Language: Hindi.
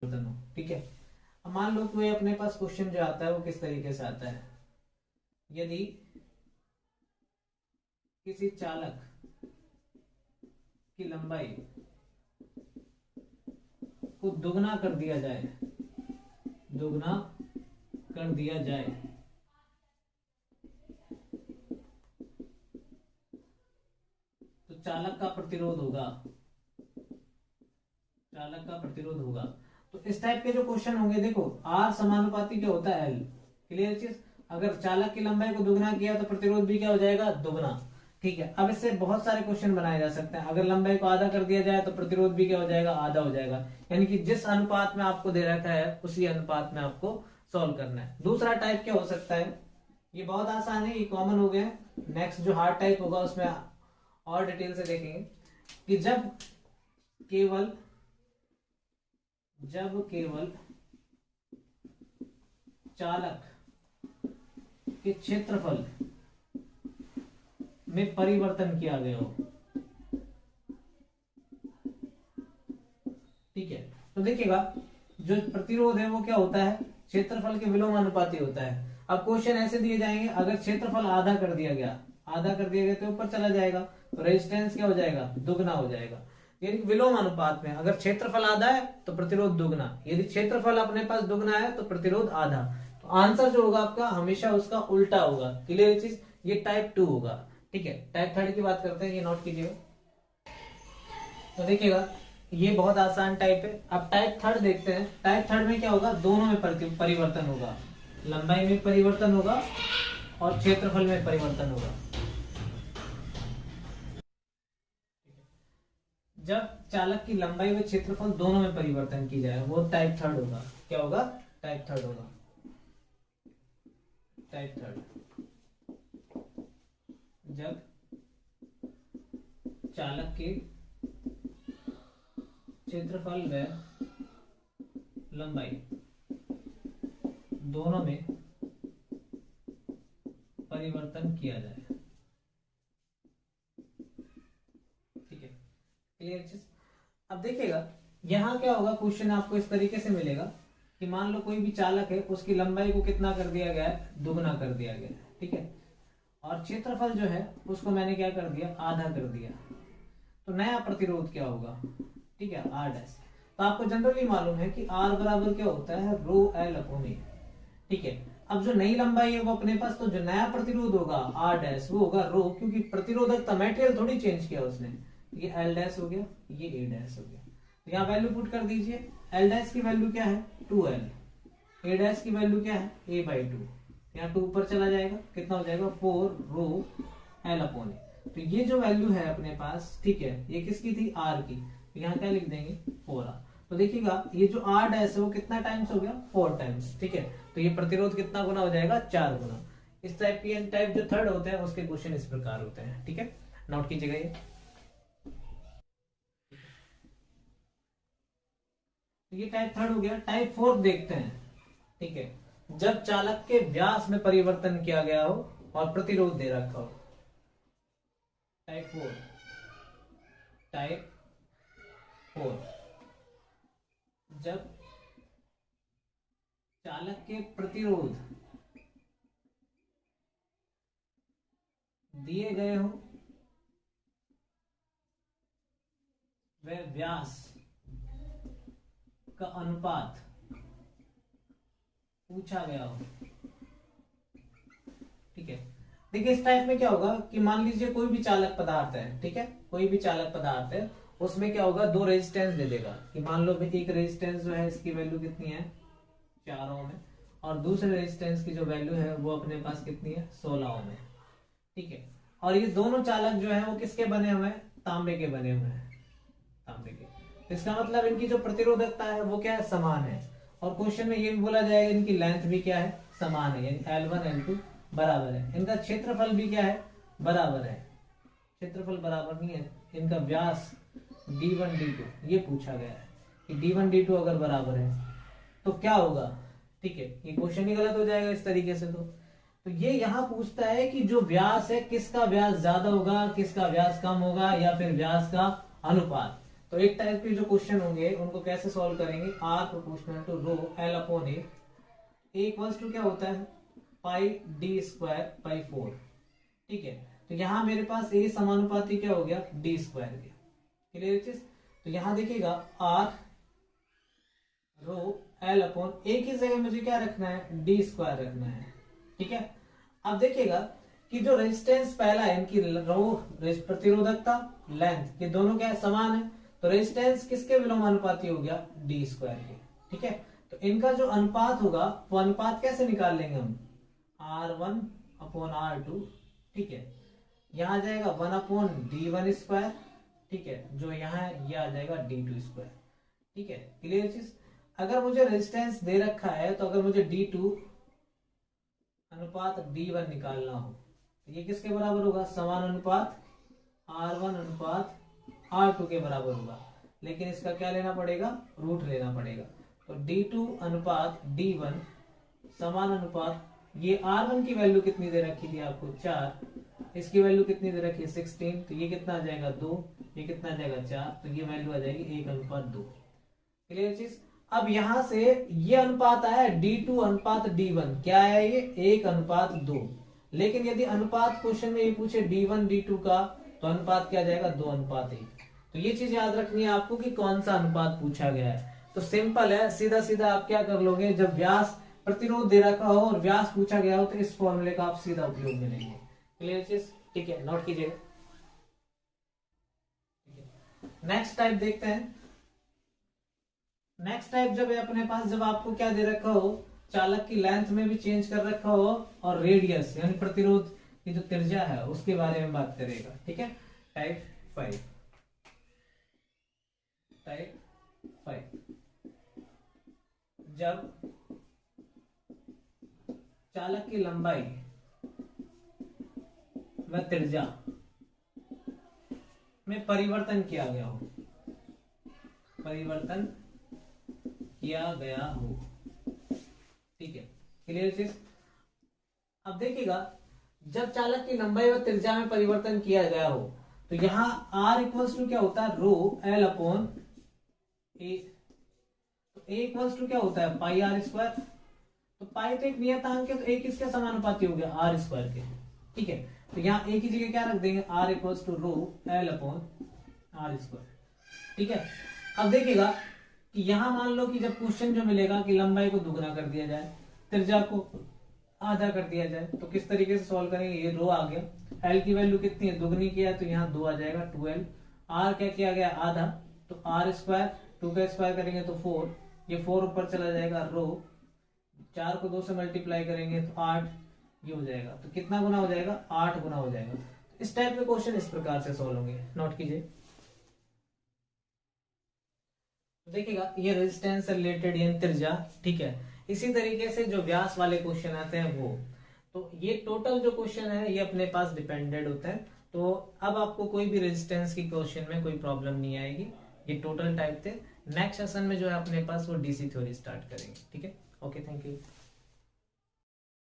दोनों, ठीक है। अब मान लो कोई अपने पास क्वेश्चन जो आता है वो किस तरीके से आता है, यदि किसी चालक की लंबाई को दुगना कर दिया जाए, दुगना कर दिया जाए, तो चालक का प्रतिरोध होगा, चालक का प्रतिरोध होगा। तो इस टाइप के जो क्वेश्चन होंगे, देखो आर समानुपाती क्या होता है एल, क्लियर चीज। अगर चालक की लंबाई को दुगना किया तो प्रतिरोध भी क्या हो जाएगा, दुगना, ठीक है। अब इससे बहुत सारे क्वेश्चन बनाए जा सकते हैं। अगर लंबाई को आधा कर दिया जाए तो प्रतिरोध भी क्या हो जाएगा, आधा हो जाएगा। यानी कि जिस अनुपात में आपको दे रखा है उसी अनुपात में आपको सॉल्व करना है। दूसरा टाइप क्या हो सकता है, ये बहुत आसान है, ये कॉमन हो गया। नेक्स्ट जो हार्ड टाइप होगा उसमें और डिटेल से देखेंगे कि केवल जब केवल चालक के क्षेत्रफल में परिवर्तन किया गया हो, ठीक है। तो देखिएगा जो प्रतिरोध है वो क्या होता है, क्षेत्रफल के विलोमानुपाती होता है। अब क्वेश्चन ऐसे दिए जाएंगे, अगर क्षेत्रफल आधा कर दिया गया, आधा कर दिया गया तो ऊपर चला जाएगा, तो रेजिस्टेंस क्या हो जाएगा, दुगना हो जाएगा। यानी विलोम अनुपात में अगर क्षेत्रफल आधा है तो प्रतिरोध दुगना, यदि क्षेत्रफल अपने पास दुगना है तो प्रतिरोध आधा। तो आंसर जो होगा आपका हमेशा उसका उल्टा होगा, क्लियर चीज। ये टाइप 2 होगा, ठीक है। टाइप 3 की बात करते हैं, ये नोट कीजिएगा। तो देखिएगा ये बहुत आसान टाइप है। अब टाइप 3 देखते हैं। टाइप 3 में क्या होगा, दोनों में परिवर्तन होगा, लंबाई में परिवर्तन होगा और क्षेत्रफल में परिवर्तन होगा। जब चालक की लंबाई व क्षेत्रफल दोनों में परिवर्तन की जाए वो टाइप 3 होगा। क्या होगा, टाइप 3 होगा, टाइप 3। जब चालक के क्षेत्रफल व लंबाई दोनों में परिवर्तन किया जाए, ठीक है, क्लियर चीज। अब देखिएगा यहां क्या होगा, क्वेश्चन आपको इस तरीके से मिलेगा कि मान लो कोई भी चालक है, उसकी लंबाई को कितना कर दिया गया है, दुगना कर दिया गया है, ठीक है। और क्षेत्रफल जो है उसको मैंने क्या कर दिया, आधा कर दिया। तो नया प्रतिरोध क्या होगा, ठीक है, आर डैश। तो आपको जनरली मालूम है कि आर बराबर क्या होता है, रो एल अपॉन ए, ठीक है। अब जो नई लंबाई है वो अपने पास, तो जो नया प्रतिरोध होगा आर डैश वो होगा रो, क्योंकि प्रतिरोधकता मेटेरियल थोड़ी चेंज किया उसने। ये एल डैश हो गया, ये ए डैश हो गया। तो यहाँ वैल्यू पुट कर दीजिए। एल डैश की वैल्यू क्या है, 2l, ए डैश की वैल्यू क्या है, a/2। यहाँ 2 ऊपर चला जाएगा, कितना हो जाएगा, 4 रो एल अपॉन ए। तो ये जो वैल्यू है अपने पास, ठीक है, ये किसकी थी, आर की। तो यहाँ क्या लिख देंगे, 4r। तो देखिएगा ये जो आर डैश है वो कितना टाइम्स हो गया, 4 टाइम्स, ठीक है। तो ये प्रतिरोध कितना गुना हो जाएगा, 4 गुना। इस टाइप की टाइप जो थर्ड होते हैं उसके क्वेश्चन इस प्रकार होते हैं, ठीक है, नोट कीजिएगा ये। तो ये टाइप 3 हो गया। टाइप 4 देखते हैं, ठीक है। जब चालक के व्यास में परिवर्तन किया गया हो और प्रतिरोध दे रखा हो, टाइप 4, टाइप 4। जब चालक के प्रतिरोध दिए गए हो वह व्यास का अनुपात पूछा गया हो, ठीक है। देखिए इस टाइप में क्या होगा कि मान लीजिए कोई भी चालक पदार्थ है, ठीक है, कोई भी चालक पदार्थ है, उसमें क्या होगा, 2 रेजिस्टेंस दे देगा कि मान लो एक रेजिस्टेंस जो है इसकी वैल्यू कितनी है, 4 ओम है, और दूसरे रेजिस्टेंस की जो वैल्यू है वो अपने पास कितनी है, 16 ओम है, ठीक है। और ये दोनों चालक जो है वो किसके बने हुए हैं, तांबे के बने हुए हैं, तांबे के। इसका मतलब इनकी जो प्रतिरोधकता है वो क्या है, समान है। और क्वेश्चन में ये भी बोला जाएगा इनकी लेंथ भी क्या है, समान है, यानी L1 L2 बराबर है। इनका क्षेत्रफल भी क्या है, बराबर है। क्षेत्रफल बराबर नहीं है, इनका व्यास D1 D2 ये पूछा गया है कि D1 D2 अगर बराबर है तो क्या होगा, ठीक है। ये क्वेश्चन ही गलत हो जाएगा इस तरीके से। तो ये यहां पूछता है कि जो व्यास है किसका व्यास ज्यादा होगा, किसका व्यास कम होगा, या फिर व्यास का अनुपात। तो एक टाइप के जो क्वेश्चन होंगे उनको कैसे सॉल्व करेंगे, R proportional to rho L upon A equals to क्या होता है पाई डी स्क्वायर बाई 4। ठीक है, तो यहां मेरे पास ए समानुपाती क्या हो गया डी स्क्वायर के। क्लियर चीज, तो यहां देखिएगा आर रो एल अपॉन ए की जगह मुझे क्या रखना है डी स्क्वायर रखना है। ठीक है, अब देखिएगा कि जो रेजिस्टेंस पहला है इनकी रो प्रतिरोधकता लेंथ ये दोनों क्या है समान है, तो रेजिस्टेंस किसके विलोमानुपाती हो गया डी स्क्वायर के। ठीक है, तो इनका जो अनुपात होगा वो अनुपात कैसे निकाल लेंगे हम R1 अपॉन R2। ठीक है, यहां आ जाएगा 1 अपॉन D1 स्क्वायर। ठीक है, जो यहाँ है ये आ जाएगा D2 स्क्वायर। ठीक है, क्लियर चीज। अगर मुझे रेजिस्टेंस दे रखा है तो अगर मुझे D2 अनुपात D1 निकालना हो तो ये किसके बराबर होगा समान अनुपात R1 अनुपात R2 के बराबर होगा, लेकिन इसका क्या लेना पड़ेगा रूट लेना पड़ेगा। तो D2 अनुपात D1 समान अनुपात ये R1 की वैल्यू कितनी दे रखी थी आपको 4, इसकी वैल्यू कितनी दे रखी है 16, तो ये कितना आ जाएगा 2, ये कितना आ जाएगा 4, तो ये वैल्यू आ जाएगी 1 अनुपात 2। क्लियर चीज। अब यहां से ये अनुपात आया D2 अनुपात D1, क्या आया ये 1 अनुपात 2, लेकिन यदि अनुपात क्वेश्चन में ये पूछे D1 D2 का तो अनुपात क्या जाएगा 2 अनुपात 1। तो ये चीज याद रखनी है आपको कि कौन सा अनुपात पूछा गया है। तो सिंपल है, सीधा सीधा आप क्या कर लोगे, जब व्यास प्रतिरोध दे रखा हो और व्यास पूछा गया हो तो इस फॉर्मूले का आप सीधा उपयोग में लेंगे। क्लियर चीज, ठीक है, नोट कीजिएगा। नेक्स्ट टाइप देखते हैं। नेक्स्ट टाइप जब है अपने पास, जब आपको क्या दे रखा हो चालक की लेंथ में भी चेंज कर रखा हो और रेडियस यानी प्रतिरोध की जो त्रिज्या है उसके बारे में बात करेगा। ठीक है, टाइप 5। जब चालक की लंबाई व त्रिज्या में परिवर्तन किया गया हो, ठीक है, क्लियर चीज। अब देखिएगा जब चालक की लंबाई व त्रिज्या में परिवर्तन किया गया हो तो यहां R इक्वल्स टू क्या होता है रो एल अपॉन ए। तो ए इक्वल्स टू क्या होता है पाई आर स्क्वायर। तो पाई तो एक नियतांक है, तो ए किसके समानुपाती हो गया आर स्क्वायर के। ठीक है, तो यहाँ ए की जगह क्या रख देंगे R equals to rho L upon R square. ठीक है, अब देखिएगा कि यहां मान लो कि जब क्वेश्चन जो मिलेगा कि लंबाई को दुगना कर दिया जाए त्रिज्या को आधा कर दिया जाए तो किस तरीके से सॉल्व करेंगे। ये रो आ गया, एल की वैल्यू कितनी है दुगनी किया तो यहाँ 2 आ जाएगा 2l। आर क्या किया गया आधा, तो आर स्क्वायर 2 का स्क्वायर करेंगे तो 4, ये 4 ऊपर चला जाएगा रो 4 को 2 से मल्टीप्लाई करेंगे तो 8, ये हो जाएगा। तो कितना गुना हो जाएगा 8 गुना हो जाएगा। इस टाइप के क्वेश्चन इस प्रकार से सॉल्व होंगे, नोट कीजिए। देखिएगा ये रेजिस्टेंस से रिलेटेड यानी त्रिज्या। ठीक है, इसी तरीके से जो व्यास वाले क्वेश्चन आते हैं वो, तो ये टोटल जो क्वेश्चन है ये अपने पास डिपेंडेंट होते हैं। तो अब आपको कोई भी रेजिस्टेंस की क्वेश्चन में कोई प्रॉब्लम नहीं आएगी। ये टोटल टाइप थे। नेक्स्ट सेशन में जो है अपने पास वो डीसी थ्योरी स्टार्ट करेंगे। ठीक है, ओके, थैंक यू।